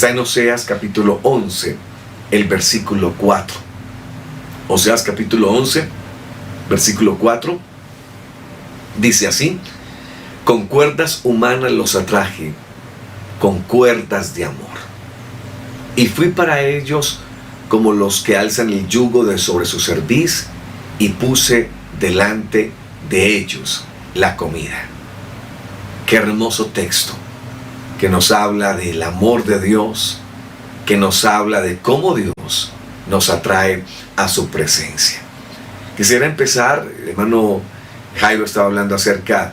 Está en Oseas capítulo 11, el versículo 4. Oseas capítulo 11, versículo 4, dice así: con cuerdas humanas los atraje, con cuerdas de amor. Y fui para ellos como los que alzan el yugo de sobre su cerviz, y puse delante de ellos la comida. Qué hermoso texto, que nos habla del amor de Dios, que nos habla de cómo Dios nos atrae a su presencia. Quisiera empezar, el hermano Jairo estaba hablando acerca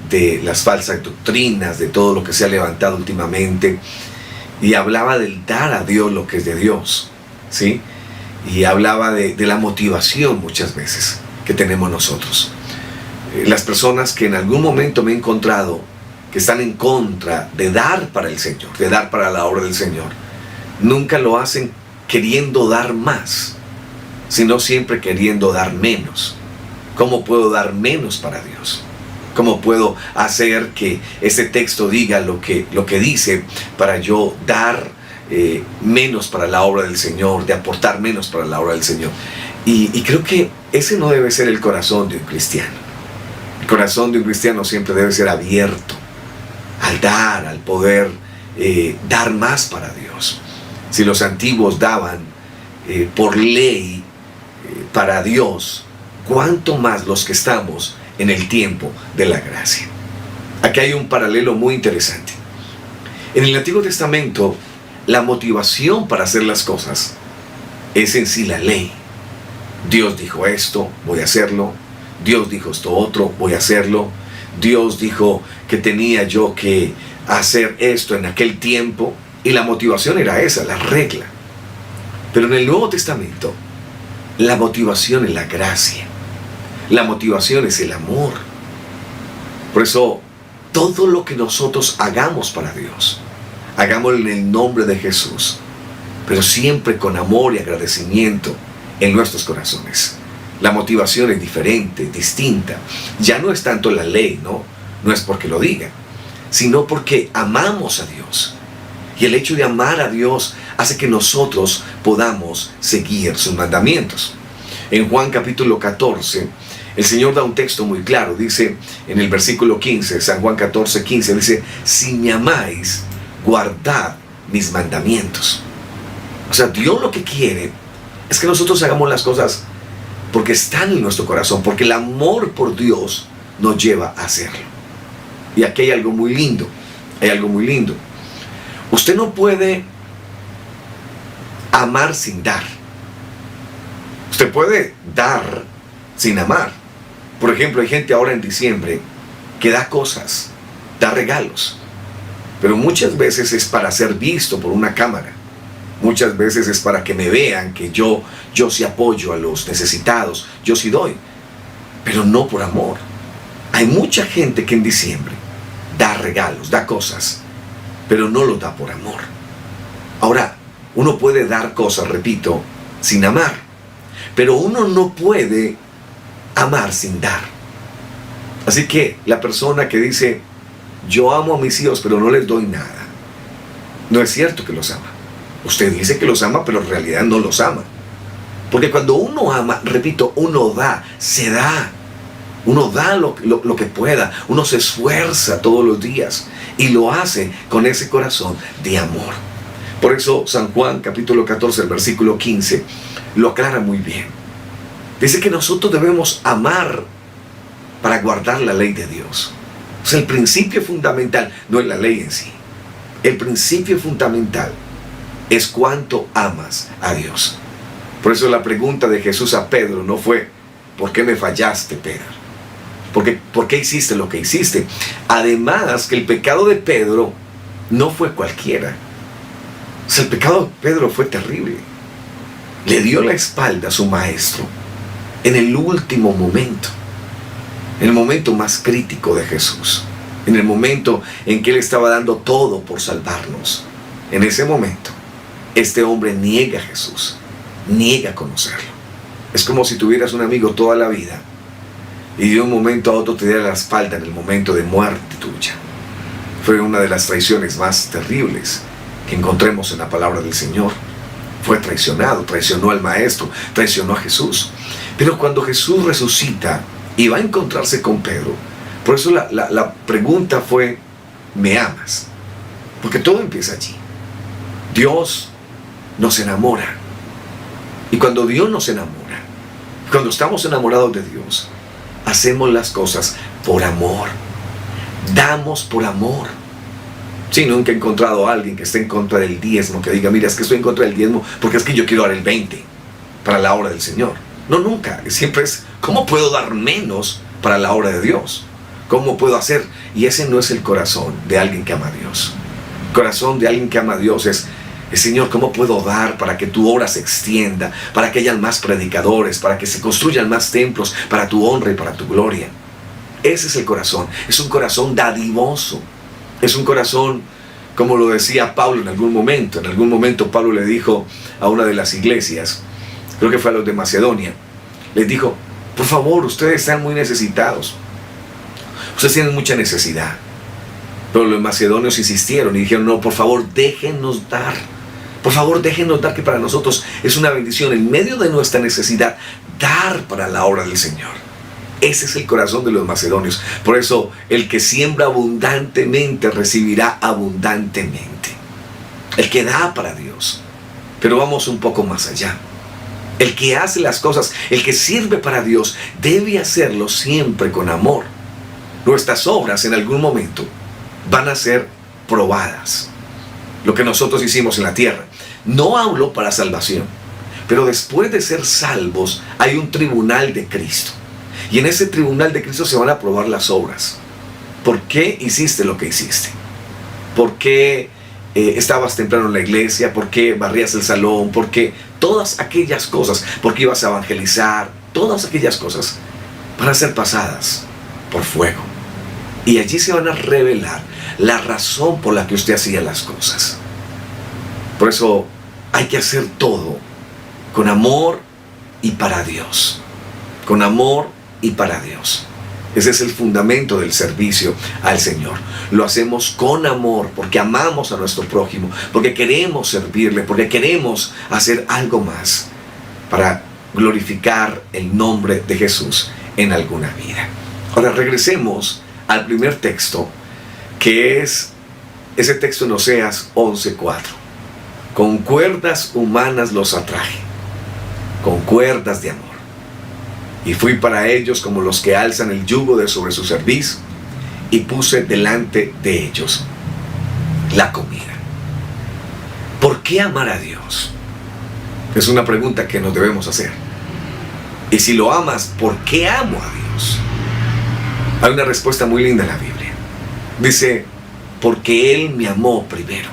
de las falsas doctrinas, de todo lo que se ha levantado últimamente, y hablaba del dar a Dios lo que es de Dios, ¿sí? Y hablaba de la motivación muchas veces que tenemos nosotros. Las personas que en algún momento me he encontrado que están en contra de dar para el Señor, de dar para la obra del Señor, nunca lo hacen queriendo dar más, sino siempre queriendo dar menos. ¿Cómo puedo dar menos para Dios? ¿Cómo puedo hacer que este texto diga lo que dice para yo dar menos para la obra del Señor, de aportar menos para la obra del Señor? Y creo que ese no debe ser el corazón de un cristiano. El corazón de un cristiano siempre debe ser abierto al dar, al poder dar más para Dios. Si los antiguos daban por ley para Dios, ¿cuánto más los que estamos en el tiempo de la gracia? Aquí hay un paralelo muy interesante. En el Antiguo Testamento, la motivación para hacer las cosas es en sí la ley. Dios dijo esto, voy a hacerlo. Dios dijo esto otro, voy a hacerlo. Dios dijo que tenía yo que hacer esto en aquel tiempo, y la motivación era esa, la regla. Pero en el Nuevo Testamento, la motivación es la gracia. La motivación es el amor. Por eso, todo lo que nosotros hagamos para Dios, hagámoslo en el nombre de Jesús, pero siempre con amor y agradecimiento en nuestros corazones. La motivación es diferente, distinta. Ya no es tanto la ley, no es porque lo diga, sino porque amamos a Dios. Y el hecho de amar a Dios hace que nosotros podamos seguir sus mandamientos. En Juan capítulo 14, el Señor da un texto muy claro. Dice en el versículo 15, San Juan 14, 15, dice: si me amáis, guardad mis mandamientos. O sea, Dios lo que quiere es que nosotros hagamos las cosas porque están en nuestro corazón, porque el amor por Dios nos lleva a hacerlo. Y aquí hay algo muy lindo, Usted no puede amar sin dar. Usted puede dar sin amar. Por ejemplo, hay gente ahora en diciembre que da cosas, da regalos, pero muchas veces es para ser visto por una cámara. Muchas veces es para que me vean que yo sí apoyo a los necesitados, yo sí doy, pero no por amor. Hay mucha gente que en diciembre da regalos, da cosas, pero no lo da por amor. Ahora, uno puede dar cosas, repito, sin amar, pero uno no puede amar sin dar. Así que la persona que dice: yo amo a mis hijos pero no les doy nada, no es cierto que los ama. Usted dice que los ama, pero en realidad no los ama. Porque cuando uno ama, repito, uno da, se da. Uno da lo que pueda. Uno se esfuerza todos los días y lo hace con ese corazón de amor. Por eso San Juan capítulo 14, el versículo 15, lo aclara muy bien. Dice que nosotros debemos amar para guardar la ley de Dios. O sea, el principio fundamental no es la ley en sí. El principio fundamental es cuánto amas a Dios. Por eso la pregunta de Jesús a Pedro no fue: ¿por qué me fallaste, Pedro? ¿Por qué hiciste lo que hiciste? Además, que el pecado de Pedro no fue cualquiera. O sea, el pecado de Pedro fue terrible. Le dio la espalda a su maestro en el último momento, en el momento más crítico de Jesús, en el momento en que Él estaba dando todo por salvarnos. En ese momento, este hombre niega a Jesús, niega conocerlo. Es como si tuvieras un amigo toda la vida y de un momento a otro te diera la espalda en el momento de muerte tuya. Fue una de las traiciones más terribles que encontremos en la palabra del Señor. Fue traicionado, traicionó al Maestro, traicionó a Jesús. Pero cuando Jesús resucita y va a encontrarse con Pedro, por eso la pregunta fue, ¿me amas? Porque todo empieza allí. Dios nos enamora. Y cuando Dios nos enamora, cuando estamos enamorados de Dios, hacemos las cosas por amor. Damos por amor. Sí, nunca he encontrado a alguien que esté en contra del diezmo, que diga, mira, es que estoy en contra del diezmo porque es que yo quiero dar el 20 para la obra del Señor. No, nunca. Siempre es, ¿cómo puedo dar menos para la obra de Dios? ¿Cómo puedo hacer? Y ese no es el corazón de alguien que ama a Dios. El corazón de alguien que ama a Dios es, Señor, ¿cómo puedo dar para que tu obra se extienda? Para que hayan más predicadores, para que se construyan más templos, para tu honra y para tu gloria. Ese es el corazón. Es un corazón dadivoso. Es un corazón, como lo decía Pablo en algún momento. En algún momento Pablo le dijo a una de las iglesias, creo que fue a los de Macedonia, les dijo, por favor, ustedes están muy necesitados. Ustedes tienen mucha necesidad. Pero los macedonios insistieron y dijeron, no, por favor, déjenos dar. Por favor, déjenos dar, que para nosotros es una bendición en medio de nuestra necesidad dar para la obra del Señor. Ese es el corazón de los macedonios. Por eso, el que siembra abundantemente recibirá abundantemente. El que da para Dios. Pero vamos un poco más allá. El que hace las cosas, el que sirve para Dios, debe hacerlo siempre con amor. Nuestras obras en algún momento van a ser probadas. Lo que nosotros hicimos en la tierra. No hablo para salvación, pero después de ser salvos hay un tribunal de Cristo. Y en ese tribunal de Cristo se van a probar las obras. ¿Por qué hiciste lo que hiciste? ¿Por qué estabas temprano en la iglesia? ¿Por qué barrías el salón? ¿Por qué? Todas aquellas cosas. ¿Por qué ibas a evangelizar? Todas aquellas cosas van a ser pasadas por fuego. Y allí se van a revelar la razón por la que usted hacía las cosas. Por eso hay que hacer todo con amor y para Dios. Con amor y para Dios. Ese es el fundamento del servicio al Señor. Lo hacemos con amor, porque amamos a nuestro prójimo, porque queremos servirle, porque queremos hacer algo más para glorificar el nombre de Jesús en alguna vida. Ahora regresemos al primer texto, que es ese texto en Oseas 11:4. Con cuerdas humanas los atraje, con cuerdas de amor. Y fui para ellos como los que alzan el yugo de sobre su cerviz, y puse delante de ellos la comida. ¿Por qué amar a Dios? Es una pregunta que nos debemos hacer. Y si lo amas, ¿por qué amo a Dios? Hay una respuesta muy linda en la Biblia. Dice, porque Él me amó primero.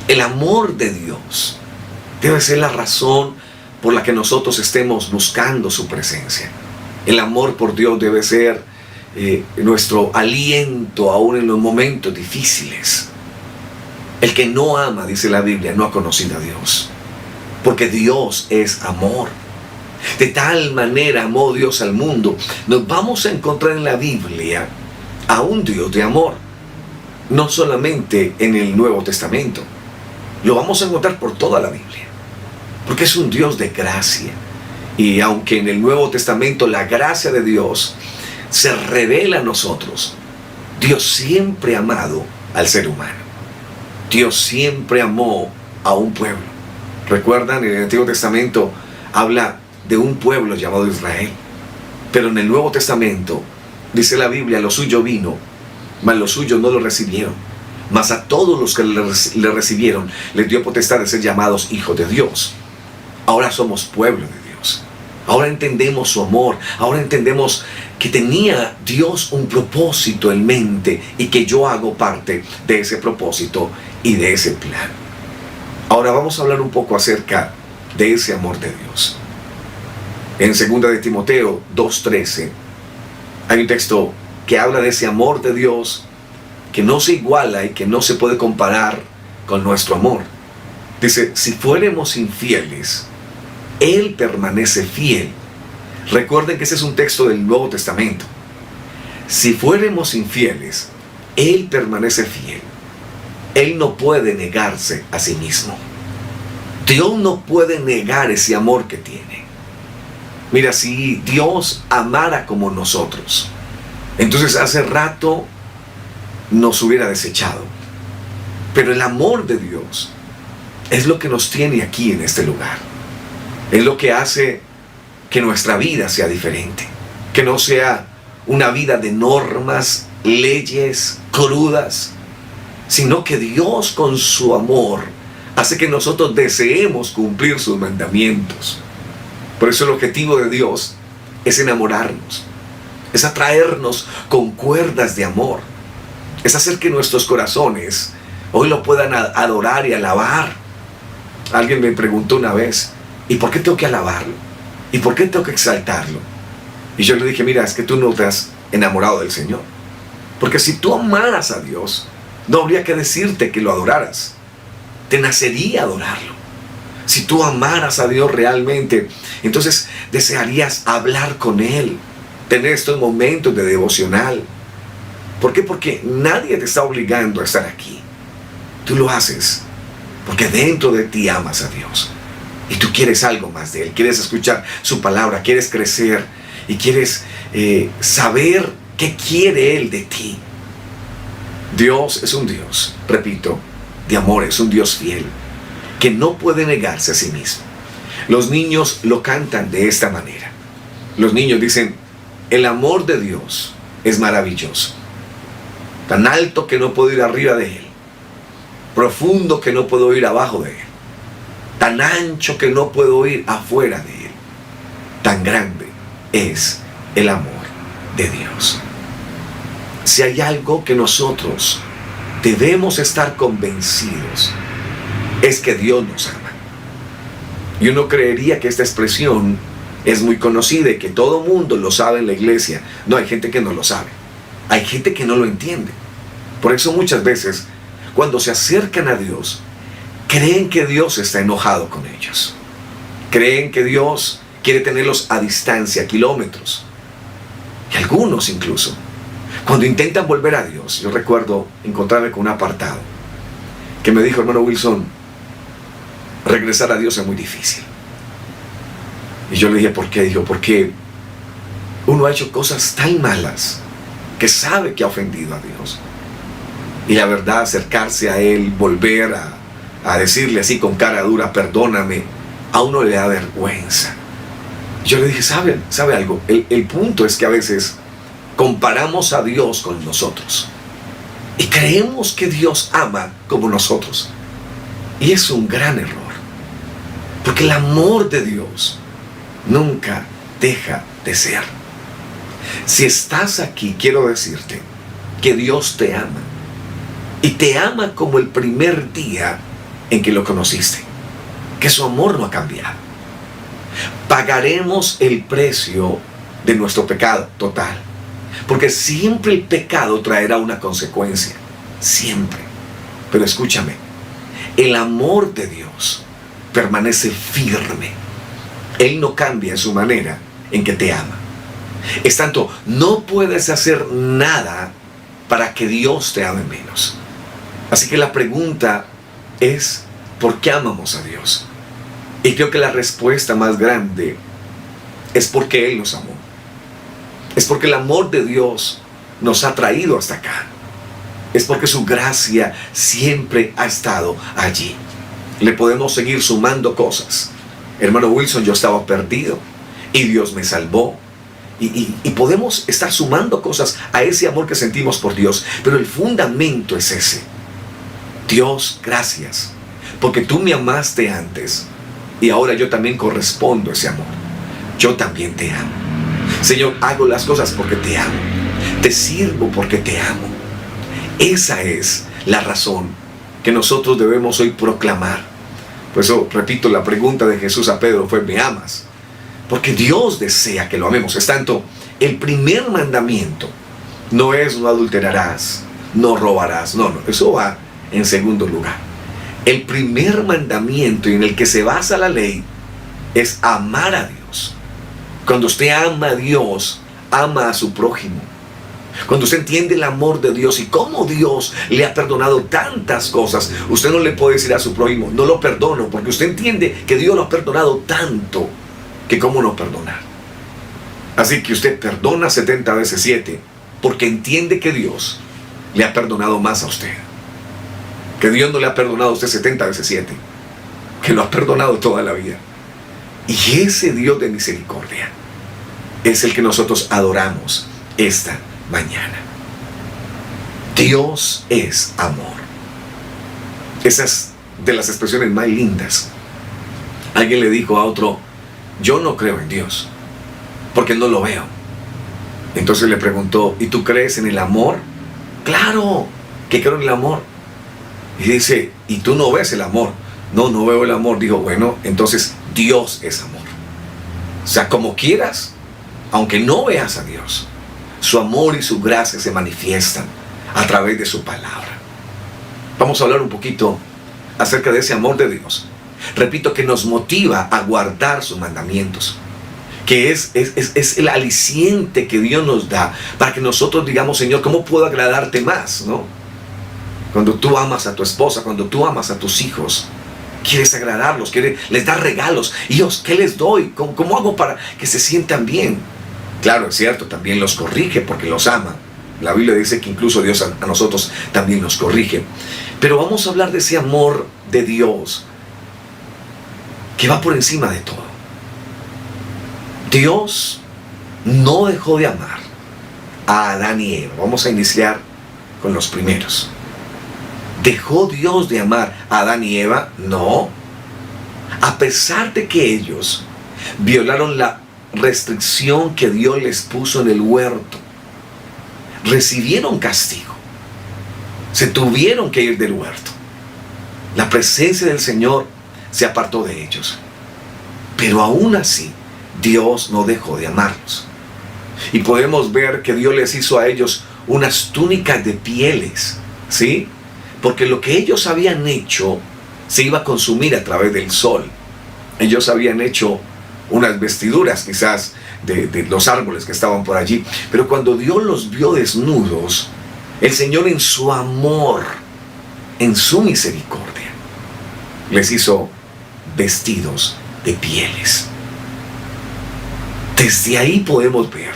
El amor de Dios debe ser la razón por la que nosotros estemos buscando su presencia. El amor por Dios debe ser nuestro aliento aún en los momentos difíciles. El que no ama, dice la Biblia, no ha conocido a Dios. Porque Dios es amor. De tal manera amó Dios al mundo. Nos vamos a encontrar en la Biblia a un Dios de amor. No solamente en el Nuevo Testamento. Lo vamos a encontrar por toda la Biblia. Porque es un Dios de gracia. Y aunque en el Nuevo Testamento la gracia de Dios se revela a nosotros, Dios siempre ha amado al ser humano. Dios siempre amó a un pueblo. ¿Recuerdan? En el Antiguo Testamento habla de un pueblo llamado Israel. Pero en el Nuevo Testamento dice la Biblia, lo suyo vino, mas los suyos no lo recibieron. Mas a todos los que le recibieron, les dio potestad de ser llamados hijos de Dios. Ahora somos pueblo de Dios. Ahora entendemos su amor. Ahora entendemos que tenía Dios un propósito en mente y que yo hago parte de ese propósito y de ese plan. Ahora vamos a hablar un poco acerca de ese amor de Dios. En 2 de Timoteo 2:13 hay un texto que habla de ese amor de Dios que no se iguala y que no se puede comparar con nuestro amor. Dice, si fuéramos infieles, Él permanece fiel. Recuerden que ese es un texto del Nuevo Testamento. Si fuéramos infieles, Él permanece fiel. Él no puede negarse a sí mismo. Dios no puede negar ese amor que tiene. Mira, si Dios amara como nosotros, entonces hace rato nos hubiera desechado. Pero el amor de Dios es lo que nos tiene aquí en este lugar. Es lo que hace que nuestra vida sea diferente. Que no sea una vida de normas, leyes crudas, sino que Dios con su amor hace que nosotros deseemos cumplir sus mandamientos. Por eso el objetivo de Dios es enamorarnos, es atraernos con cuerdas de amor, es hacer que nuestros corazones hoy lo puedan adorar y alabar. Alguien me preguntó una vez, ¿y por qué tengo que alabarlo? ¿Y por qué tengo que exaltarlo? Y yo le dije, mira, es que tú no te has enamorado del Señor. Porque si tú amaras a Dios, no habría que decirte que lo adoraras. Te nacería adorarlo. Si tú amaras a Dios realmente, entonces desearías hablar con Él, tener estos momentos de devocional. ¿Por qué? Porque nadie te está obligando a estar aquí. Tú lo haces porque dentro de ti amas a Dios. Y tú quieres algo más de Él. Quieres escuchar su palabra, quieres crecer y quieres saber qué quiere Él de ti. Dios es un Dios, repito, de amor, es un Dios fiel, que no puede negarse a sí mismo. Los niños lo cantan de esta manera. Los niños dicen, el amor de Dios es maravilloso, tan alto que no puedo ir arriba de Él, profundo que no puedo ir abajo de Él, tan ancho que no puedo ir afuera de Él, tan grande es el amor de Dios. Si hay algo que nosotros debemos estar convencidos, es que Dios nos ama. Y uno creería que esta expresión es muy conocida y que todo mundo lo sabe en la iglesia. No, hay gente que no lo sabe. Hay gente que no lo entiende. Por eso muchas veces, cuando se acercan a Dios, creen que Dios está enojado con ellos. Creen que Dios quiere tenerlos a distancia, a kilómetros. Y algunos incluso, cuando intentan volver a Dios, yo recuerdo encontrarme con un apartado que me dijo, hermano Wilson, regresar a Dios es muy difícil. Y yo le dije, ¿por qué? Dijo, porque uno ha hecho cosas tan malas que sabe que ha ofendido a Dios. Y la verdad, acercarse a Él, volver a decirle así con cara dura, perdóname, a uno le da vergüenza. Yo le dije, ¿sabe algo? El punto es que a veces comparamos a Dios con nosotros y creemos que Dios ama como nosotros, y es un gran error, porque el amor de Dios nunca deja de ser. Si estás aquí, quiero decirte que Dios te ama, y te ama como el primer día en que lo conociste, que su amor no ha cambiado. Pagaremos el precio de nuestro pecado total, porque siempre el pecado traerá una consecuencia, siempre. Pero escúchame, el amor de Dios permanece firme. Él no cambia en su manera en que te ama. Es tanto, no puedes hacer nada para que Dios te ame menos. Así que la pregunta es, ¿por qué amamos a Dios? Y creo que la respuesta más grande es porque Él nos amó. Es porque el amor de Dios nos ha traído hasta acá. Es porque su gracia siempre ha estado allí. Le podemos seguir sumando cosas. Hermano Wilson, yo estaba perdido y Dios me salvó. Y podemos estar sumando cosas a ese amor que sentimos por Dios. Pero el fundamento es ese. Dios, gracias, porque tú me amaste antes y ahora yo también correspondo a ese amor. Yo también te amo. Señor, hago las cosas porque te amo. Te sirvo porque te amo. Esa es la razón que nosotros debemos hoy proclamar. Por eso, repito, la pregunta de Jesús a Pedro fue, ¿me amas? Porque Dios desea que lo amemos. Es tanto, el primer mandamiento no es no adulterarás, no robarás. No, eso va en segundo lugar. El primer mandamiento en el que se basa la ley es amar a Dios. Cuando usted ama a Dios, ama a su prójimo. Cuando usted entiende el amor de Dios y cómo Dios le ha perdonado tantas cosas, usted no le puede decir a su prójimo, no lo perdono, porque usted entiende que Dios lo ha perdonado tanto, que cómo no perdonar. Así que usted perdona 70 veces 7, porque entiende que Dios le ha perdonado más a usted. Que Dios no le ha perdonado a usted 70 veces 7, que lo ha perdonado toda la vida. Y ese Dios de misericordia es el que nosotros adoramos esta mañana. Dios es amor. Esa es de las expresiones más lindas. Alguien le dijo a otro, yo no creo en Dios, porque no lo veo. Entonces le preguntó, ¿y tú crees en el amor? Claro, que creo en el amor. Y dice, ¿y tú no ves el amor? No, no veo el amor. Dijo, bueno, entonces Dios es amor. O sea, como quieras, aunque no veas a Dios, su amor y su gracia se manifiestan a través de su palabra. Vamos a hablar un poquito acerca de ese amor de Dios. Repito, que nos motiva a guardar sus mandamientos, que es el aliciente que Dios nos da para que nosotros digamos, Señor, ¿cómo puedo agradarte más? ¿No? Cuando tú amas a tu esposa, cuando tú amas a tus hijos, quieres agradarlos, les das regalos. Dios, ¿qué les doy? ¿Cómo hago para que se sientan bien? Claro, es cierto, también los corrige porque los ama. La Biblia dice que incluso Dios a nosotros también nos corrige. Pero vamos a hablar de ese amor de Dios que va por encima de todo. Dios no dejó de amar a Adán y Eva. Vamos a iniciar con los primeros. ¿Dejó Dios de amar a Adán y Eva? No. A pesar de que ellos violaron la restricción que Dios les puso en el huerto, recibieron castigo, se tuvieron que ir del huerto. La presencia del Señor se apartó de ellos, pero aún así Dios no dejó de amarlos. Y podemos ver que Dios les hizo a ellos unas túnicas de pieles, ¿sí? Porque lo que ellos habían hecho se iba a consumir a través del sol. Ellos habían hecho unas vestiduras quizás de los árboles que estaban por allí. Pero cuando Dios los vio desnudos, el Señor en su amor, en su misericordia, les hizo vestidos de pieles. Desde ahí podemos ver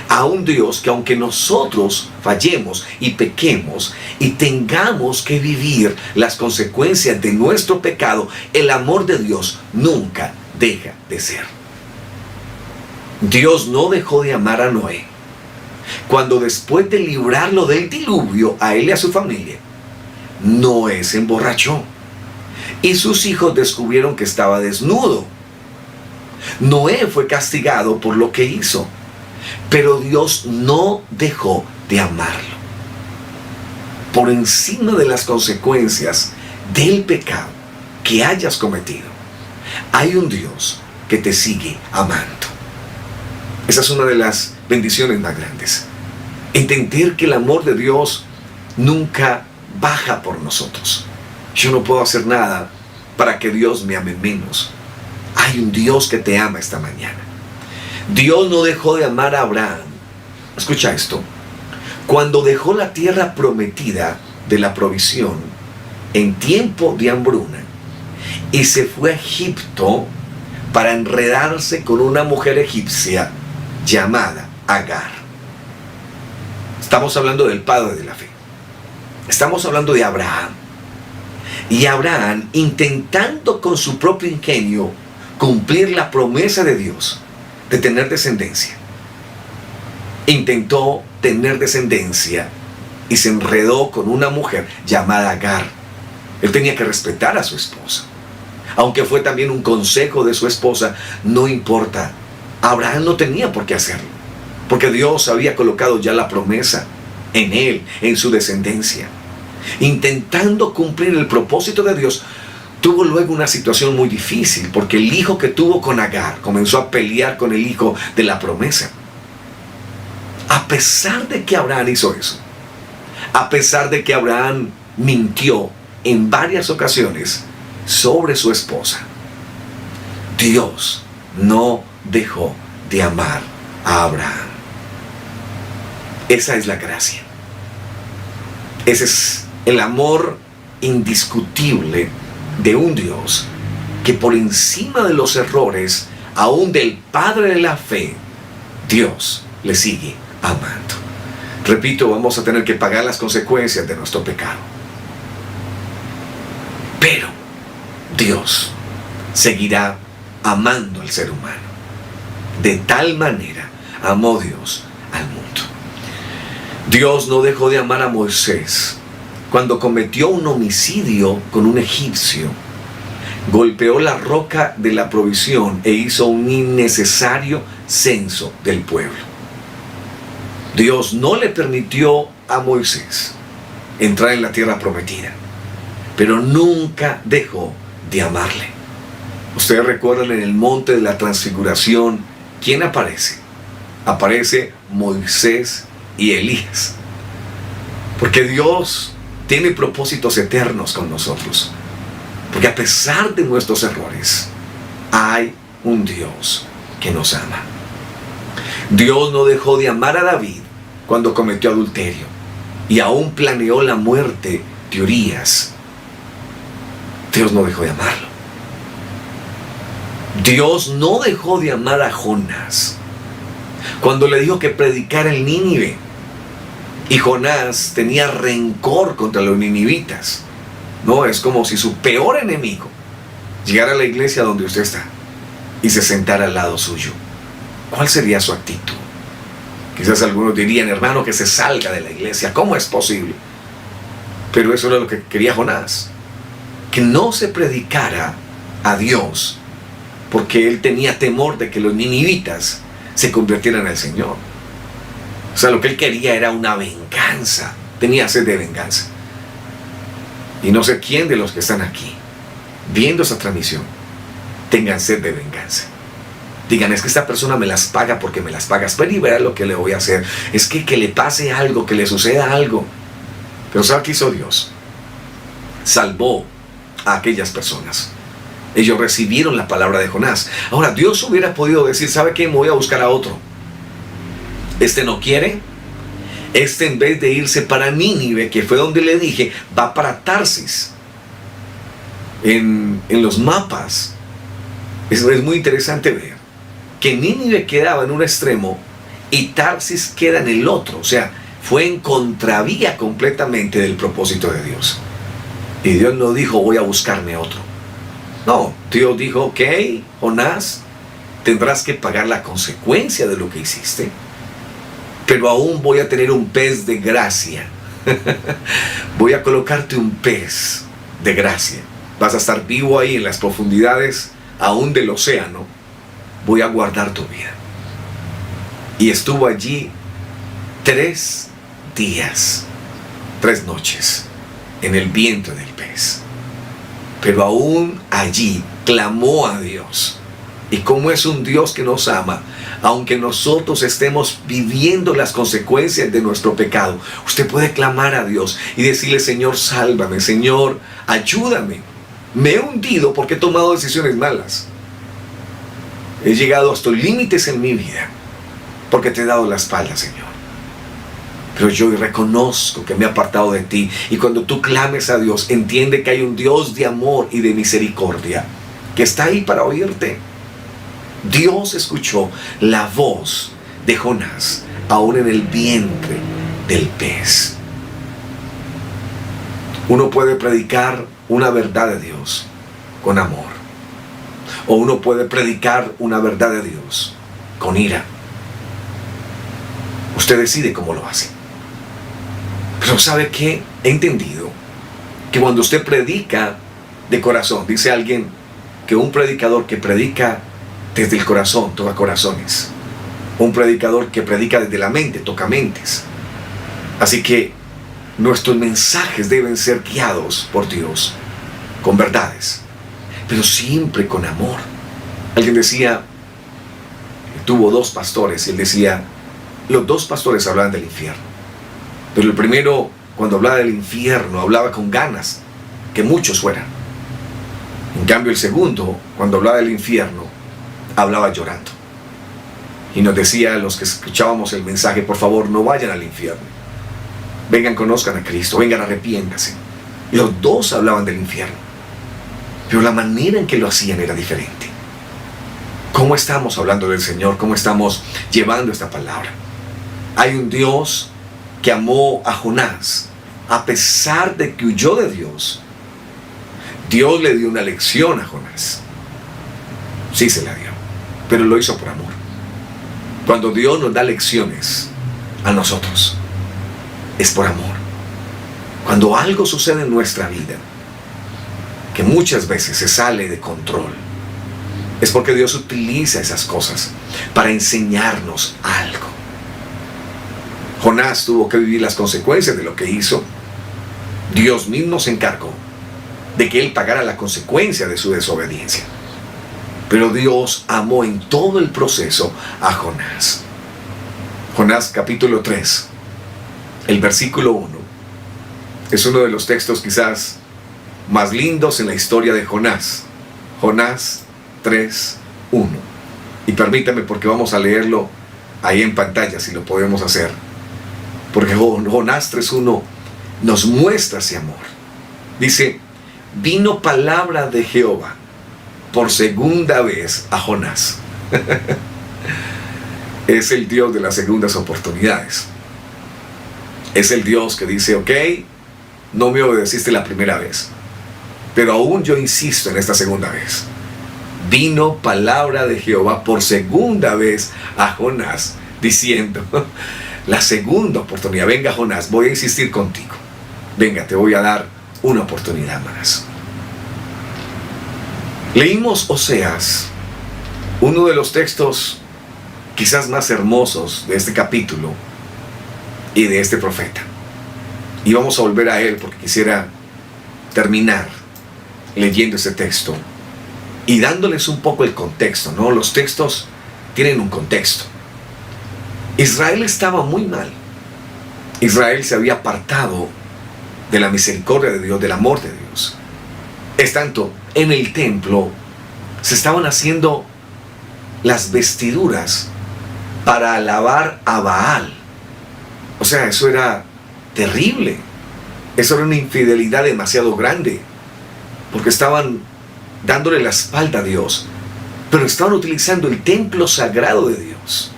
a un Dios que, aunque nosotros fallemos y pequemos y tengamos que vivir las consecuencias de nuestro pecado, el amor de Dios nunca deja de ser. Dios no dejó de amar a Noé cuando, después de librarlo del diluvio a él y a su familia, Noé se emborrachó y sus hijos descubrieron que estaba desnudo. Noé fue castigado por lo que hizo, pero Dios no dejó de amarlo. Por encima de las consecuencias del pecado que hayas cometido, hay un Dios que te sigue amando. Esa es una de las bendiciones más grandes. Entender que el amor de Dios nunca baja por nosotros. Yo no puedo hacer nada para que Dios me ame menos. Hay un Dios que te ama esta mañana. Dios no dejó de amar a Abraham. Escucha esto. Cuando dejó la tierra prometida de la provisión en tiempo de hambruna y se fue a Egipto para enredarse con una mujer egipcia llamada Agar. Estamos hablando del padre de la fe. Estamos hablando de Abraham. Y Abraham, intentando con su propio ingenio cumplir la promesa de Dios de tener descendencia, intentó tener descendencia y se enredó con una mujer llamada Agar. Él tenía que respetar a su esposa, aunque fue también un consejo de su esposa. No importa, Abraham no tenía por qué hacerlo, porque Dios había colocado ya la promesa en él, en su descendencia. Intentando cumplir el propósito de Dios, tuvo luego una situación muy difícil, porque el hijo que tuvo con Agar comenzó a pelear con el hijo de la promesa. A pesar de que Abraham hizo eso, a pesar de que Abraham mintió en varias ocasiones sobre su esposa, Dios no dejó de amar a Abraham. Esa es la gracia. Ese es el amor indiscutible de un Dios que por encima de los errores, aún del Padre de la fe, Dios le sigue amando. Repito, vamos a tener que pagar las consecuencias de nuestro pecado. Pero Dios seguirá amando al ser humano. De tal manera amó Dios al mundo. Dios no dejó de amar a Moisés cuando cometió un homicidio con un egipcio. Golpeó la roca de la provisión e hizo un innecesario censo del pueblo. Dios no le permitió a Moisés entrar en la tierra prometida, pero nunca dejó de amarle. Ustedes recuerdan en el monte de la transfiguración, ¿quién aparece? Aparece Moisés y Elías. Porque Dios tiene propósitos eternos con nosotros. Porque a pesar de nuestros errores, hay un Dios que nos ama. Dios no dejó de amar a David cuando cometió adulterio y aún planeó la muerte de Urías. Dios no dejó de amarlo. Dios no dejó de amar a Jonás cuando le dijo que predicara en Nínive. Y Jonás tenía rencor contra los ninivitas. No, es como si su peor enemigo llegara a la iglesia donde usted está y se sentara al lado suyo. ¿Cuál sería su actitud? Quizás algunos dirían, hermano, que se salga de la iglesia. ¿Cómo es posible? Pero eso era lo que quería Jonás. Que no se predicara a Dios, porque él tenía temor de que los ninivitas se convirtieran al Señor. O sea, lo que él quería era una venganza. Tenía sed de venganza. Y no sé quién de los que están aquí, viendo esa transmisión, tengan sed de venganza. Digan, es que esta persona me las paga porque me las paga. Espera y verá lo que le voy a hacer. Es que le pase algo, que le suceda algo. Pero ¿sabe qué hizo Dios? Salvó a aquellas personas. Ellos recibieron la palabra de Jonás. Ahora, Dios hubiera podido decir, ¿sabe qué? Me voy a buscar a otro. Este no quiere. Este, en vez de irse para Nínive, que fue donde le dije, va para Tarsis. En los mapas es muy interesante ver que Nínive quedaba en un extremo y Tarsis queda en el otro. O sea, fue en contravía completamente del propósito de Dios. Y Dios no dijo, voy a buscarme otro. No, Dios dijo, ok, Jonás, tendrás que pagar la consecuencia de lo que hiciste, pero aún voy a tener un pez de gracia. Voy a colocarte un pez de gracia. Vas a estar vivo ahí en las profundidades aún del océano. Voy a guardar tu vida. Y estuvo allí 3 días, 3 noches, en el vientre del pez. Pero aún allí clamó a Dios. Y como es un Dios que nos ama, aunque nosotros estemos viviendo las consecuencias de nuestro pecado, usted puede clamar a Dios y decirle, Señor, sálvame, Señor, ayúdame. Me he hundido porque he tomado decisiones malas. He llegado hasta límites en mi vida porque te he dado la espalda, Señor. Pero yo reconozco que me he apartado de ti. Y cuando tú clames a Dios, entiende que hay un Dios de amor y de misericordia que está ahí para oírte. Dios escuchó la voz de Jonás aún en el vientre del pez. Uno puede predicar una verdad de Dios con amor, o uno puede predicar una verdad de Dios con ira. Usted decide cómo lo hace. Pero ¿sabe qué? He entendido que cuando usted predica de corazón, dice alguien que un predicador que predica desde el corazón toca corazones. Un predicador que predica desde la mente toca mentes. Así que nuestros mensajes deben ser guiados por Dios con verdades, pero siempre con amor. Alguien decía, tuvo 2 pastores, y él decía, los 2 pastores hablaban del infierno. Pero el primero, cuando hablaba del infierno, hablaba con ganas que muchos fueran. En cambio, el segundo, cuando hablaba del infierno, hablaba llorando. Y nos decía a los que escuchábamos el mensaje, por favor, no vayan al infierno. Vengan, conozcan a Cristo, vengan, arrepiéntanse. Los dos hablaban del infierno, pero la manera en que lo hacían era diferente. ¿Cómo estamos hablando del Señor? ¿Cómo estamos llevando esta palabra? Hay un Dios que amó a Jonás, a pesar de que huyó de Dios. Dios le dio una lección a Jonás. Sí se la dio, pero lo hizo por amor. Cuando Dios nos da lecciones a nosotros, es por amor. Cuando algo sucede en nuestra vida, que muchas veces se sale de control, es porque Dios utiliza esas cosas para enseñarnos algo. Jonás tuvo que vivir las consecuencias de lo que hizo. Dios mismo se encargó de que él pagara la consecuencia de su desobediencia. Pero Dios amó en todo el proceso a Jonás. Jonás capítulo 3, el versículo 1, es uno de los textos quizás más lindos en la historia de Jonás. Jonás 3, 1. Y permítame, porque vamos a leerlo ahí en pantalla, si lo podemos hacer. Porque Jonás 3:1 nos muestra ese amor. Dice: vino palabra de Jehová por segunda vez a Jonás. Es el Dios de las segundas oportunidades. Es el Dios que dice: ok, no me obedeciste la primera vez, pero aún yo insisto en esta segunda vez. Vino palabra de Jehová por segunda vez a Jonás, diciendo: la segunda oportunidad, venga Jonás, voy a insistir contigo. Venga, te voy a dar una oportunidad más. Leímos Oseas, uno de los textos quizás más hermosos de este capítulo y de este profeta. Y vamos a volver a él porque quisiera terminar leyendo ese texto y dándoles un poco el contexto, ¿no? Los textos tienen un contexto. Israel estaba muy mal. Israel se había apartado de la misericordia de Dios, del amor de Dios. Es tanto, en el templo se estaban haciendo las vestiduras para alabar a Baal. O sea, eso era terrible. Eso era una infidelidad demasiado grande, porque estaban dándole la espalda a Dios, pero estaban utilizando el templo sagrado de Dios.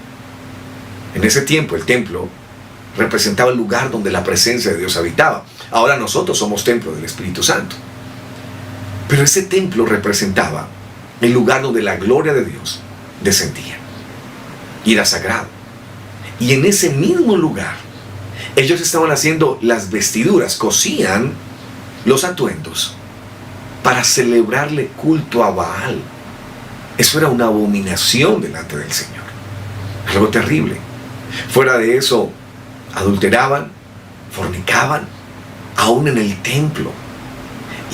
En ese tiempo el templo representaba el lugar donde la presencia de Dios habitaba. Ahora nosotros somos templo del Espíritu Santo. Pero ese templo representaba el lugar donde la gloria de Dios descendía. Y era sagrado. Y en ese mismo lugar, ellos estaban haciendo las vestiduras, cosían los atuendos para celebrarle culto a Baal. Eso era una abominación delante del Señor. Algo terrible. Fuera de eso, adulteraban, fornicaban, aún en el templo.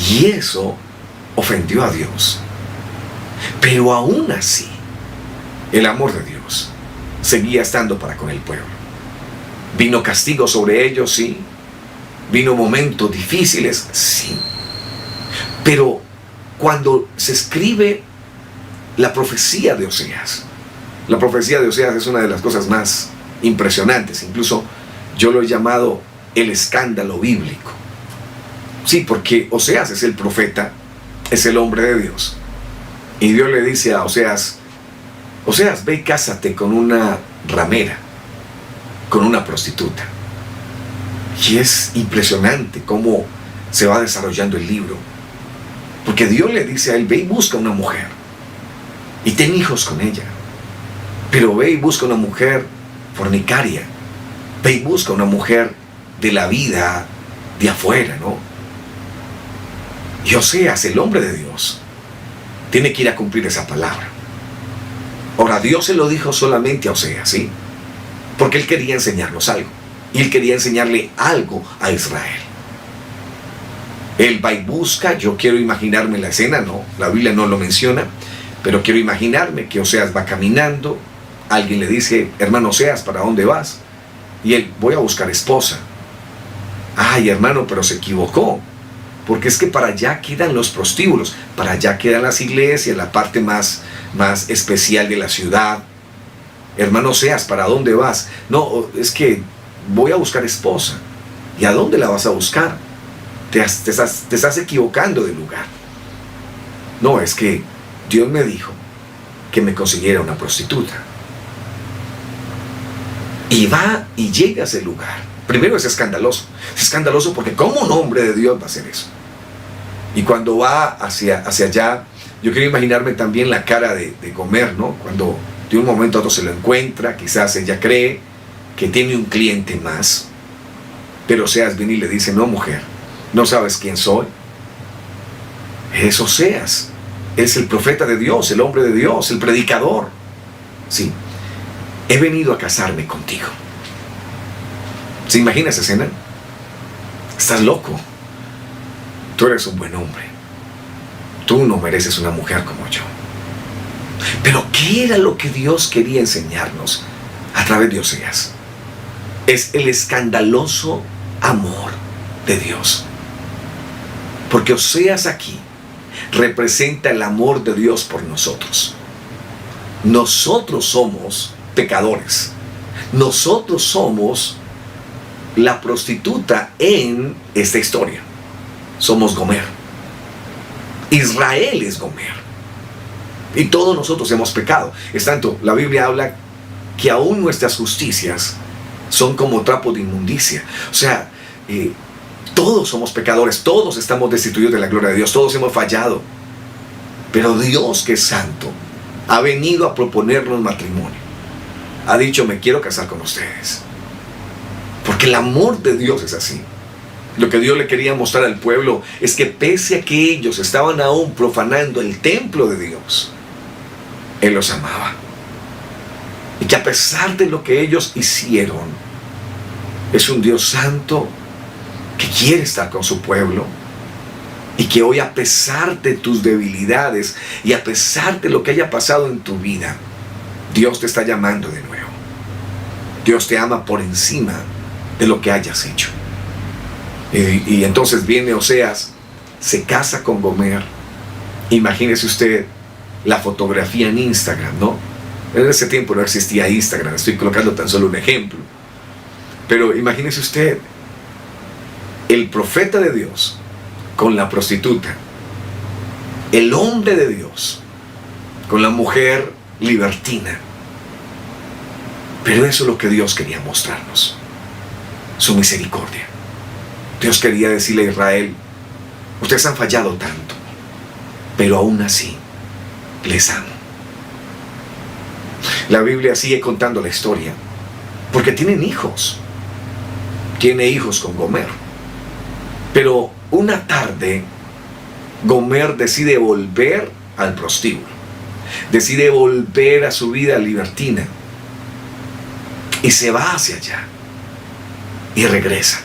Y eso ofendió a Dios. Pero aún así, el amor de Dios seguía estando para con el pueblo. Vino castigo sobre ellos, sí. Vino momentos difíciles, sí. Pero cuando se escribe la profecía de Oseas, la profecía de Oseas es una de las cosas más impresionantes. Incluso yo lo he llamado el escándalo bíblico. Sí, porque Oseas es el profeta, es el hombre de Dios. Y Dios le dice a Oseas: Oseas, ve y cásate con una ramera, con una prostituta. Y es impresionante cómo se va desarrollando el libro. Porque Dios le dice a él: ve y busca una mujer y ten hijos con ella. Pero ve y busca una mujer fornicaria. Ve y busca una mujer de la vida de afuera, ¿no? Y Oseas, el hombre de Dios, tiene que ir a cumplir esa palabra. Ahora, Dios se lo dijo solamente a Oseas, ¿sí? Porque él quería enseñarnos algo. Y él quería enseñarle algo a Israel. Él va y busca, yo quiero imaginarme la escena, no, la Biblia no lo menciona, pero quiero imaginarme que Oseas va caminando, alguien le dice: hermano Oseas, ¿para dónde vas? Y él: voy a buscar esposa. Ay, hermano, pero se equivocó, porque es que para allá quedan los prostíbulos, para allá quedan las iglesias, la parte más especial de la ciudad. hermano Oseas, ¿para dónde vas? No, es que voy a buscar esposa. ¿Y a dónde la vas a buscar? Te estás equivocando de lugar. No, es que Dios me dijo que me consiguiera una prostituta. Y va y llega a ese lugar. Primero es escandaloso. Es escandaloso porque ¿cómo un hombre de Dios va a hacer eso? Y cuando va hacia allá, yo quiero imaginarme también la cara de Gomer, ¿no? Cuando de un momento a otro se lo encuentra, quizás ella cree que tiene un cliente más. Pero Oseas viene y le dice, no, mujer, ¿no sabes quién soy? Es Oseas. Es el profeta de Dios, el hombre de Dios, el predicador. Sí. He venido a casarme contigo. ¿Se imagina esa escena? Estás loco. Tú eres un buen hombre. Tú no mereces una mujer como yo. Pero ¿qué era lo que Dios quería enseñarnos a través de Oseas? Es el escandaloso amor de Dios. Porque Oseas aquí representa el amor de Dios por nosotros. Nosotros somos pecadores. Nosotros somos la prostituta en esta historia. Somos Gomer. Israel es Gomer. Y todos nosotros hemos pecado. Es tanto, la Biblia habla que aún nuestras justicias son como trapo de inmundicia. O sea, todos somos pecadores, todos estamos destituidos de la gloria de Dios, todos hemos fallado. Pero Dios, que es santo, ha venido a proponernos matrimonio. Ha dicho, me quiero casar con ustedes. Porque el amor de Dios es así. Lo que Dios le quería mostrar al pueblo es que pese a que ellos estaban aún profanando el templo de Dios, Él los amaba. Y que a pesar de lo que ellos hicieron, es un Dios santo que quiere estar con su pueblo. Y que hoy, a pesar de tus debilidades y a pesar de lo que haya pasado en tu vida, Dios te está llamando de nuevo. Dios te ama por encima de lo que hayas hecho. Y entonces viene Oseas, se casa con Gomer. Imagínese usted la fotografía en Instagram, ¿no? En ese tiempo no existía Instagram, estoy colocando tan solo un ejemplo. Pero imagínese usted el profeta de Dios con la prostituta, el hombre de Dios con la mujer libertina. Pero eso es lo que Dios quería mostrarnos, su misericordia. Dios quería decirle a Israel, ustedes han fallado tanto, pero aún así les amo. La Biblia sigue contando la historia, porque tienen hijos. Tiene hijos con Gomer. Pero una tarde, Gomer decide volver al prostíbulo. Decide volver a su vida libertina. Y se va hacia allá. Y regresa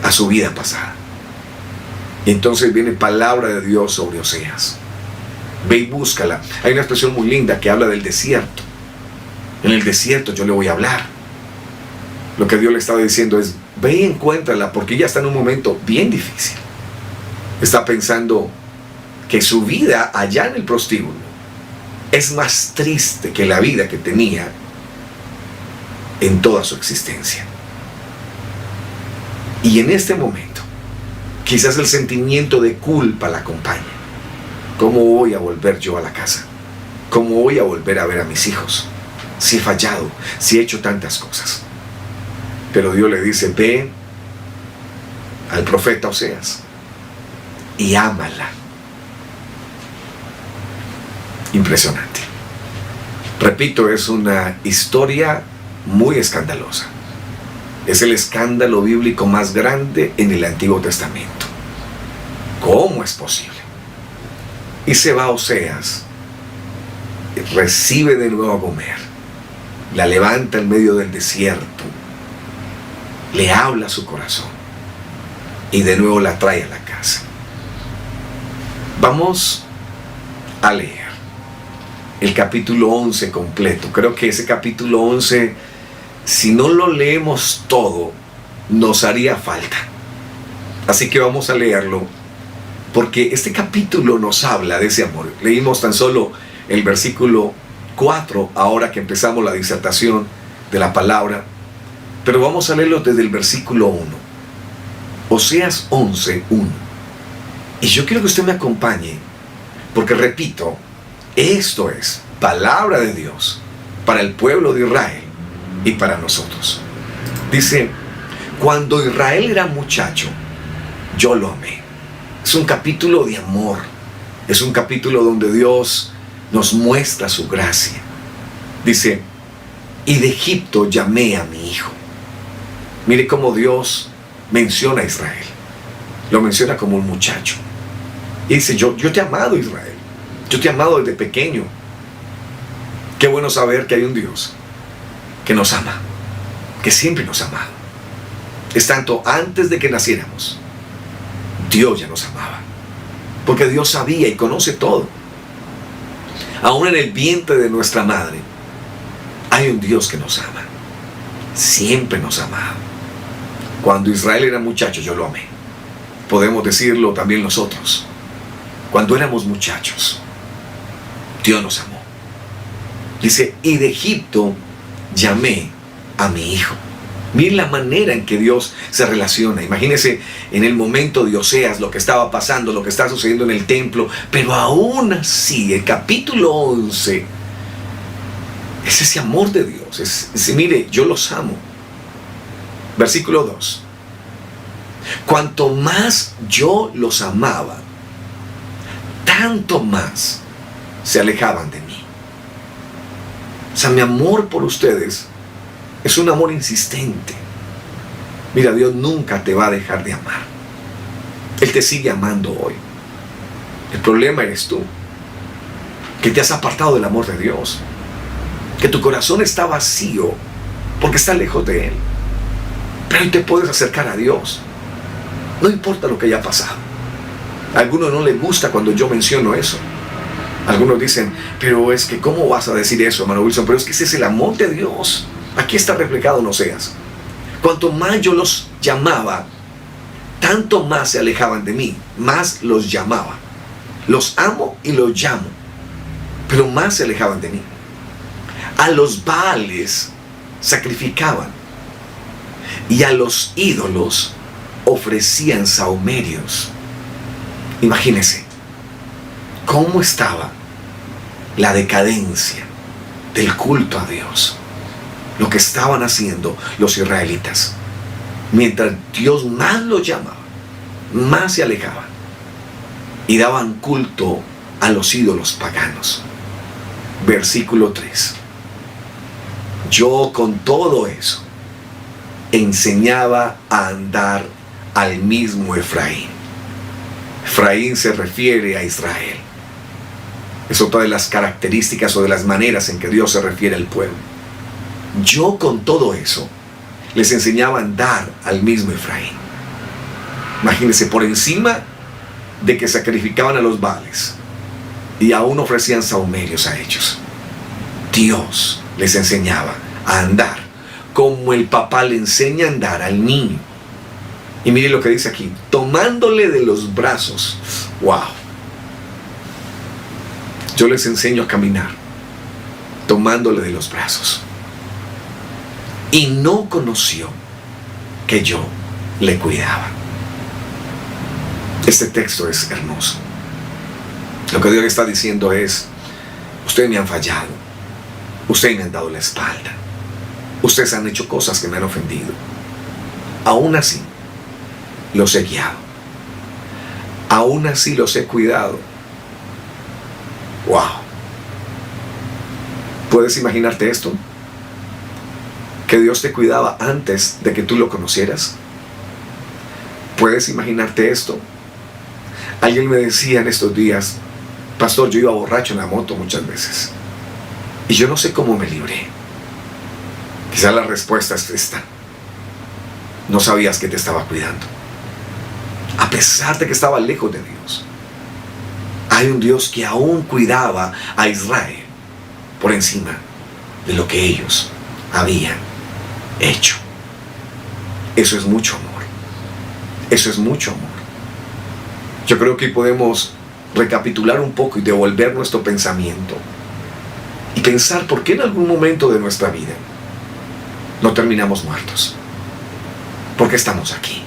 a su vida pasada. Y entonces viene palabra de Dios sobre Oseas. Ve y búscala. Hay una expresión muy linda que habla del desierto. En el desierto yo le voy a hablar. Lo que Dios le estaba diciendo es, ve y encuéntrala, porque ella está en un momento bien difícil. Está pensando que su vida allá en el prostíbulo es más triste que la vida que tenía en toda su existencia. Y en este momento, quizás el sentimiento de culpa la acompaña. ¿Cómo voy a volver yo a la casa? ¿Cómo voy a volver a ver a mis hijos? Si he fallado, si he hecho tantas cosas. Pero Dios le dice, ve al profeta Oseas y ámala. Impresionante. Repito, es una historia muy escandalosa. Es el escándalo bíblico más grande en el Antiguo Testamento. ¿Cómo es posible? Y se va Oseas, recibe de nuevo a Gomer, la levanta en medio del desierto, le habla a su corazón y de nuevo la trae a la casa. Vamos a leer el capítulo 11 completo. Creo que ese capítulo 11, si no lo leemos todo, nos haría falta. Así que vamos a leerlo, porque este capítulo nos habla de ese amor. Leímos tan solo el versículo 4, ahora que empezamos la disertación de la palabra, pero vamos a leerlo desde el versículo 1. Oseas 11, 1. Y yo quiero que usted me acompañe, porque repito, esto es palabra de Dios para el pueblo de Israel y para nosotros. Dice: cuando Israel era muchacho, yo lo amé. Es un capítulo de amor. Es un capítulo donde Dios nos muestra su gracia. Dice: y de Egipto llamé a mi hijo. Mire cómo Dios menciona a Israel. Lo menciona como un muchacho. Y dice: yo te he amado, Israel. Yo te he amado desde pequeño. Qué bueno saber que hay un Dios que nos ama, que siempre nos ha amado. Es tanto, antes de que naciéramos, Dios ya nos amaba. Porque Dios sabía y conoce todo. Aún en el vientre de nuestra madre, hay un Dios que nos ama. Siempre nos ha amado. Cuando Israel era muchacho, yo lo amé. Podemos decirlo también nosotros. Cuando éramos muchachos, Dios nos amó. Dice: y de Egipto llamé a mi hijo. Miren la manera en que Dios se relaciona. Imagínense en el momento de Oseas lo que estaba pasando, lo que está sucediendo en el templo. Pero aún así, el capítulo 11 es ese amor de Dios. Mire, yo los amo. Versículo 2. Cuanto más yo los amaba, tanto más se alejaban de mí. O sea, mi amor por ustedes es un amor insistente. Mira, Dios nunca te va a dejar de amar. Él te sigue amando hoy. El problema eres tú, que te has apartado del amor de Dios, que tu corazón está vacío porque está lejos de Él. Pero te puedes acercar a Dios, no importa lo que haya pasado. A algunos no les gusta cuando yo menciono eso. Algunos dicen: pero es que ¿cómo vas a decir eso, hermano Wilson? Pero es que ese es el amor de Dios. Aquí está reflejado en Oseas. Cuanto más yo los llamaba, tanto más se alejaban de mí. Más los llamaba. Los amo y los llamo, pero más se alejaban de mí. A los Baales sacrificaban, y a los ídolos ofrecían sahumerios. Imagínense cómo estaba la decadencia del culto a Dios. Lo que estaban haciendo los israelitas. Mientras Dios más los llamaba, más se alejaban y daban culto a los ídolos paganos. Versículo 3. Yo con todo eso enseñaba a andar al mismo Efraín. Efraín se refiere a Israel. Es otra de las características o de las maneras en que Dios se refiere al pueblo. Yo con todo eso les enseñaba a andar al mismo Efraín. Imagínense, por encima de que sacrificaban a los Baales y aún ofrecían sahumerios a ellos, Dios les enseñaba a andar como el papá le enseña a andar al niño. Y mire lo que dice aquí: tomándole de los brazos. ¡Wow! Yo les enseño a caminar tomándole de los brazos. Y no conoció que yo le cuidaba. Este texto es hermoso. Lo que Dios está diciendo es: ustedes me han fallado, ustedes me han dado la espalda, ustedes han hecho cosas que me han ofendido. Aún así, los he guiado. Aún así los he cuidado. ¡Wow! ¿Puedes imaginarte esto? Que Dios te cuidaba antes de que tú lo conocieras. ¿Puedes imaginarte esto? Alguien me decía en estos días: pastor, yo iba borracho en la moto muchas veces y yo no sé cómo me libré. Quizás la respuesta es esta: no sabías que te estaba cuidando. A pesar de que estaba lejos de Dios, hay un Dios que aún cuidaba a Israel por encima de lo que ellos habían hecho. Eso es mucho amor. Eso es mucho amor. Yo creo que podemos recapitular un poco y devolver nuestro pensamiento y pensar por qué en algún momento de nuestra vida no terminamos muertos. ¿Por qué estamos aquí?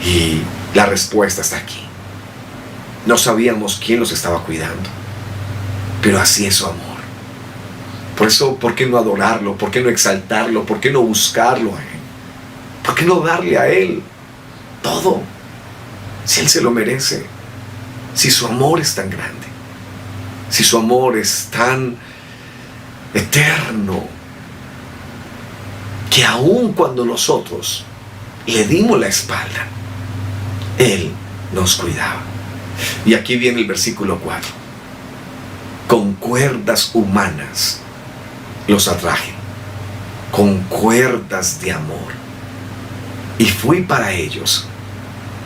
Y la respuesta está aquí. No sabíamos quién nos estaba cuidando, pero así es su amor. Por eso, ¿por qué no adorarlo? ¿Por qué no exaltarlo? ¿Por qué no buscarlo a Él? ¿Por qué no darle a Él todo? Si Él se lo merece. Si su amor es tan grande. Si su amor es tan eterno. Que aun cuando nosotros le dimos la espalda, Él nos cuidaba. Y aquí viene el versículo 4. Con cuerdas humanas los atraje, con cuerdas de amor. Y fui para ellos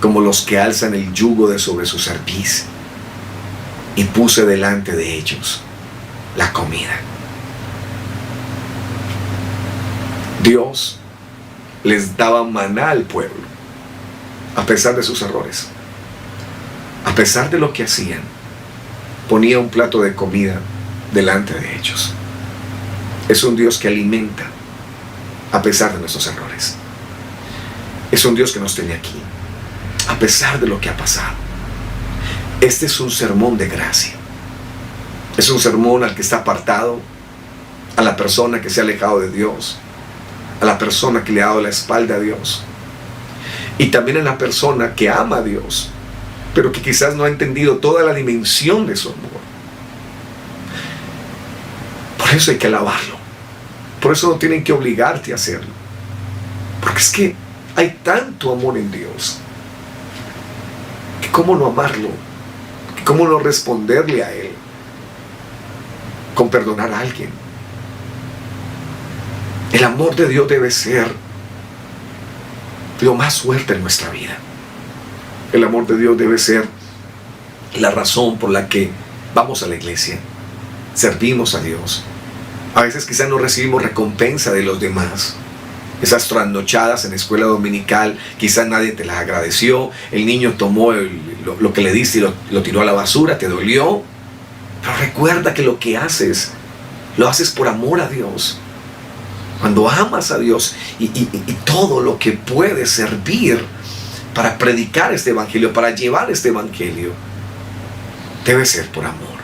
como los que alzan el yugo de sobre su cerviz. Y puse delante de ellos la comida. Dios les daba maná al pueblo, a pesar de sus errores. A pesar de lo que hacían, ponía un plato de comida delante de ellos. Es un Dios que alimenta a pesar de nuestros errores. Es un Dios que nos tiene aquí, a pesar de lo que ha pasado. Este es un sermón de gracia. Es un sermón al que está apartado, a la persona que se ha alejado de Dios, a la persona que le ha dado la espalda a Dios, y también a la persona que ama a Dios, pero que quizás no ha entendido toda la dimensión de su amor. Por eso hay que alabarlo. Por eso no tienen que obligarte a hacerlo. Porque es que hay tanto amor en Dios, que cómo no amarlo, que cómo no responderle a Él con perdonar a alguien. El amor de Dios debe ser lo más fuerte en nuestra vida. El amor de Dios debe ser la razón por la que vamos a la iglesia, servimos a Dios. A veces quizás no recibimos recompensa de los demás. Esas trasnochadas en la escuela dominical, quizás nadie te las agradeció. El niño tomó lo que le diste y lo tiró a la basura, te dolió. Pero recuerda que lo que haces, lo haces por amor a Dios. Cuando amas a Dios y todo lo que puede servir para predicar este evangelio, para llevar este evangelio, debe ser por amor.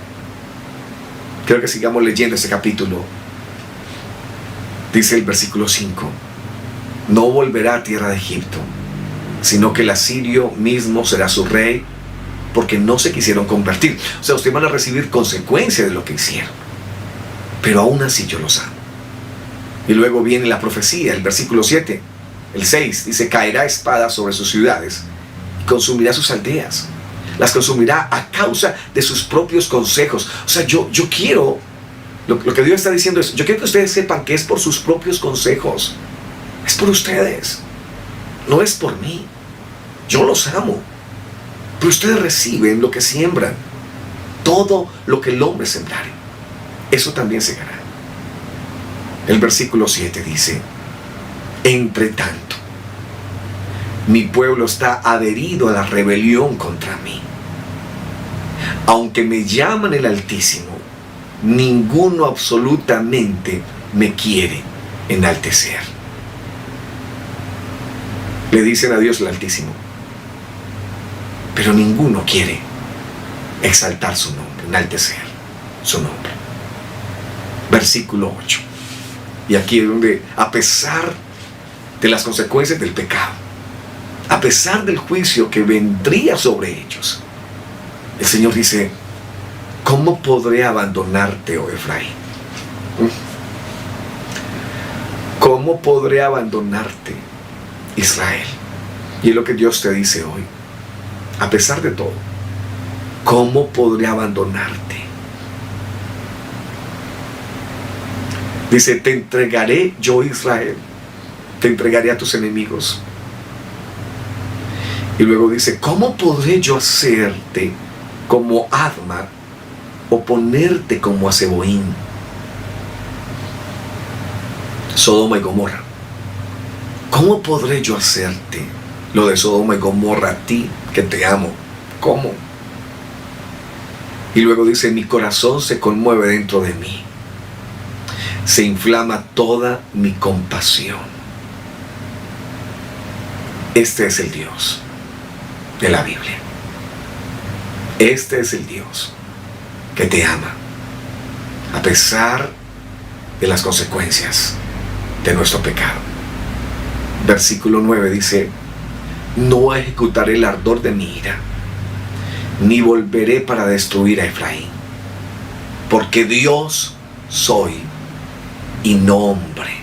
Quiero que sigamos leyendo este capítulo. Dice el versículo 5: no volverá a tierra de Egipto, sino que el asirio mismo será su rey, porque no se quisieron convertir. O sea, ustedes van a recibir consecuencias de lo que hicieron, pero aún así yo los amo. Y luego viene la profecía, el versículo 7, el 6, dice: caerá espada sobre sus ciudades y consumirá sus aldeas. Las consumirá a causa de sus propios consejos. O sea, yo quiero, lo que Dios está diciendo es, yo quiero que ustedes sepan que es por sus propios consejos. Es por ustedes. No es por mí. Yo los amo. Pero ustedes reciben lo que siembran. Todo lo que el hombre sembrare, eso también segará. El versículo 7 dice: entre tanto, mi pueblo está adherido a la rebelión contra mí. Aunque me llaman el Altísimo, ninguno absolutamente me quiere enaltecer. Le dicen a Dios el Altísimo, pero ninguno quiere exaltar su nombre, enaltecer su nombre. Versículo 8. Y aquí es donde, a pesar de las consecuencias del pecado, a pesar del juicio que vendría sobre ellos, el Señor dice: ¿cómo podré abandonarte, oh Efraín? ¿Cómo podré abandonarte, Israel? Y es lo que Dios te dice hoy. A pesar de todo, ¿cómo podré abandonarte? Dice: te entregaré yo, Israel, te entregaré a tus enemigos. Y luego dice: ¿cómo podré yo hacerte como Adma o ponerte como a Zeboim? Sodoma y Gomorra. ¿Cómo podré yo hacerte lo de Sodoma y Gomorra a ti, que te amo? ¿Cómo? Y luego dice, mi corazón se conmueve dentro de mí. Se inflama toda mi compasión. Este es el Dios de la Biblia. Este es el Dios que te ama, a pesar de las consecuencias de nuestro pecado. Versículo 9 dice, no ejecutaré el ardor de mi ira, ni volveré para destruir a Efraín, porque Dios soy y no hombre.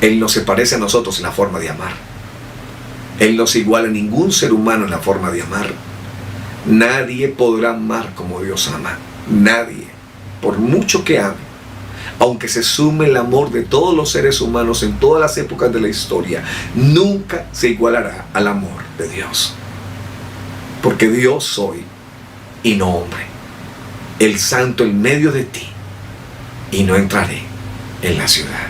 Él no se parece a nosotros en la forma de amar. Él no se iguala a ningún ser humano en la forma de amar. Nadie podrá amar como Dios ama. Nadie, por mucho que ame, aunque se sume el amor de todos los seres humanos en todas las épocas de la historia, nunca se igualará al amor de Dios. Porque Dios soy y no hombre. El santo en medio de ti, y no entraré en la ciudad.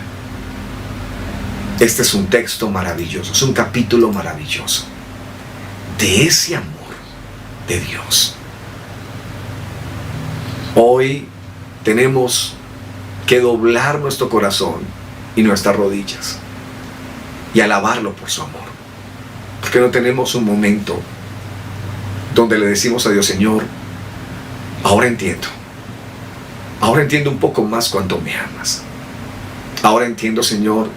Este es un texto maravilloso, es un capítulo maravilloso de ese amor de Dios. Hoy tenemos que doblar nuestro corazón y nuestras rodillas y alabarlo por su amor. Porque no tenemos un momento donde le decimos a Dios, Señor, ahora entiendo un poco más cuánto me amas. Ahora entiendo, Señor,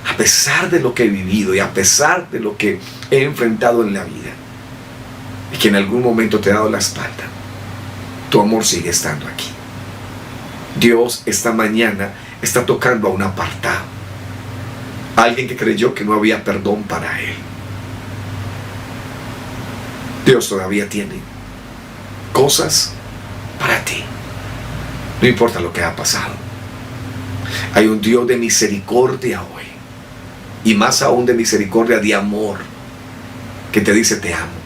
a pesar de lo que he vivido y a pesar de lo que he enfrentado en la vida, y que en algún momento te he dado la espalda, tu amor sigue estando aquí. Dios esta mañana está tocando a un apartado, alguien que creyó que no había perdón para él. Dios todavía tiene cosas para ti, no importa lo que ha pasado. Hay un Dios de misericordia hoy, y más aún de misericordia, de amor, que te dice te amo.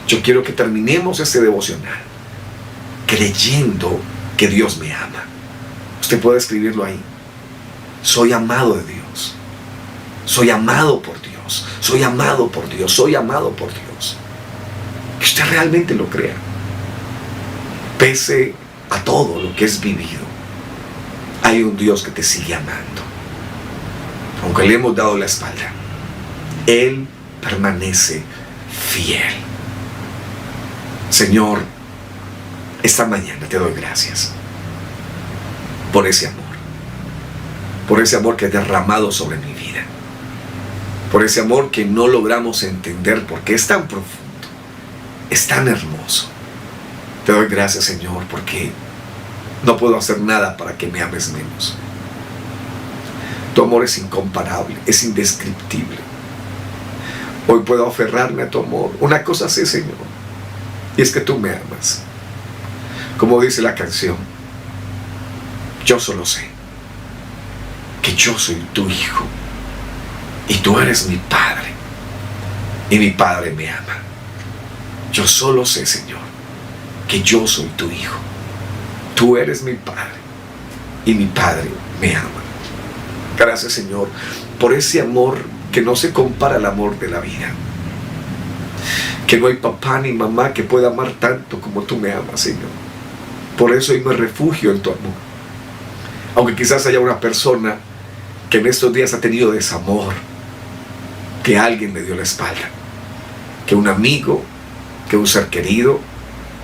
Yo quiero que terminemos este devocional creyendo que Dios me ama. Usted puede escribirlo ahí. Soy amado de Dios. Soy amado por Dios. Soy amado por Dios. Soy amado por Dios. Que usted realmente lo crea. Pese a todo lo que es vivido, hay un Dios que te sigue amando. Aunque le hemos dado la espalda, Él permanece fiel. Señor, esta mañana te doy gracias por ese amor que has derramado sobre mi vida, por ese amor que no logramos entender porque es tan profundo, es tan hermoso. Te doy gracias, Señor, porque no puedo hacer nada para que me ames menos. Tu amor es incomparable, es indescriptible. Hoy puedo aferrarme a tu amor. Una cosa sé, Señor, y es que tú me amas. Como dice la canción, yo solo sé que yo soy tu hijo y tú eres mi padre y mi padre me ama. Yo solo sé, Señor, que yo soy tu hijo. Tú eres mi padre y mi padre me ama. Gracias, Señor, por ese amor que no se compara al amor de la vida. Que no hay papá ni mamá que pueda amar tanto como tú me amas, Señor. Por eso hoy me refugio en tu amor. Aunque quizás haya una persona que en estos días ha tenido desamor, que alguien le dio la espalda, que un amigo, que un ser querido,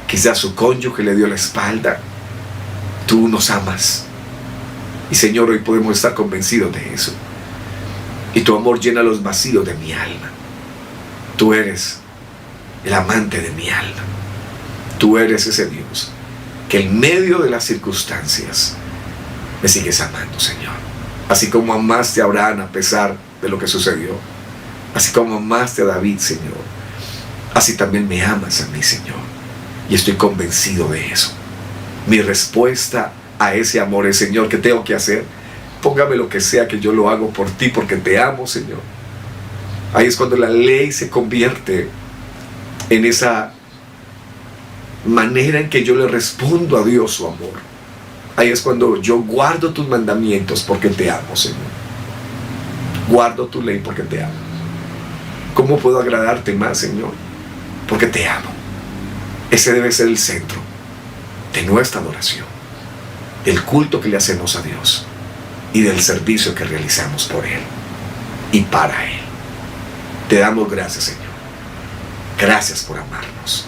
quizás su cónyuge le dio la espalda. Tú nos amas. Y Señor, hoy podemos estar convencidos de eso. Y tu amor llena los vacíos de mi alma. Tú eres el amante de mi alma. Tú eres ese Dios que en medio de las circunstancias me sigues amando, Señor. Así como amaste a Abraham a pesar de lo que sucedió. Así como amaste a David, Señor. Así también me amas a mí, Señor. Y estoy convencido de eso. Mi respuesta a ese amor es, Señor, ¿qué tengo que hacer? Póngame lo que sea, que yo lo hago por ti, porque te amo, Señor. Ahí es cuando la ley se convierte en esa manera en que yo le respondo a Dios su amor. Ahí es cuando yo guardo tus mandamientos porque te amo, Señor. Guardo tu ley porque te amo. ¿Cómo puedo agradarte más, Señor? Porque te amo. Ese debe ser el centro de nuestra adoración, del culto que le hacemos a Dios y del servicio que realizamos por Él y para Él. Te damos gracias, Señor. Gracias por amarnos.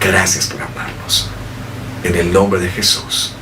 Gracias por amarnos. En el nombre de Jesús.